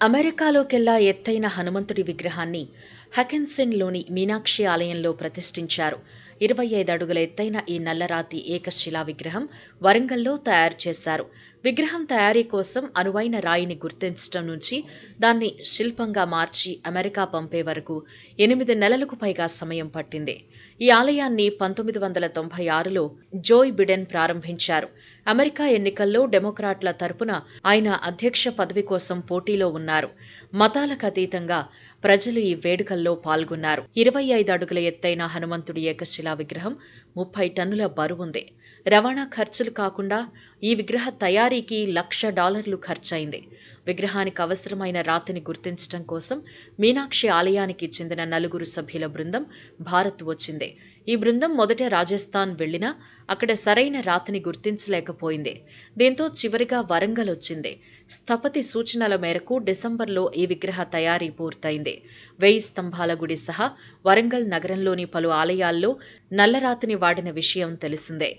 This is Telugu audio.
అమెరికాలోకెల్లా ఎత్తైన హనుమంతుడి విగ్రహాన్ని హకిన్సన్లోని మీనాక్షి ఆలయంలో ప్రతిష్ఠించారు. 25 అడుగుల ఎత్తైన ఈ నల్లరాతి ఏకశిలా విగ్రహం వరంగల్లో తయారు చేశారు. విగ్రహం తయారీ కోసం అనువైన రాయిని గుర్తించడం నుంచి దాన్ని శిల్పంగా మార్చి అమెరికా పంపే వరకు 8 నెలలకు పైగా సమయం పట్టింది. ఈ ఆలయాన్ని 1996లో జోయ్ బిడెన్ ప్రారంభించారు. అమెరికా ఎన్నికల్లో డెమోక్రాట్ల తరపున ఆయన అధ్యక్ష పదవి కోసం పోటీలో ఉన్నారు. మతాలకు అతీతంగా ప్రజలు ఈ వేడుకల్లో పాల్గొన్నారు. 25 అడుగుల ఎత్తైన హనుమంతుడి ఏకశిలా విగ్రహం 30 టన్నుల బరువుంది. రవాణా ఖర్చులు కాకుండా ఈ విగ్రహ తయారీకి $1,00,000 ఖర్చయింది. విగ్రహానికి అవసరమైన రాతిని గుర్తించడం కోసం మీనాక్షి ఆలయానికి చెందిన 4 సభ్యుల బృందం భారత్ వచ్చింది. ఈ బృందం మొదట రాజస్థాన్ వెళ్లినా అక్కడ సరైన రాతిని గుర్తించలేకపోయింది. దీంతో చివరిగా వరంగల్ వచ్చింది. స్థపతి సూచనల మేరకు డిసెంబర్లో ఈ విగ్రహ తయారీ పూర్తయింది. 1000 స్తంభాల గుడి సహా వరంగల్ నగరంలోని పలు ఆలయాల్లో నల్లరాతిని వాడిన విషయం తెలిసిందే.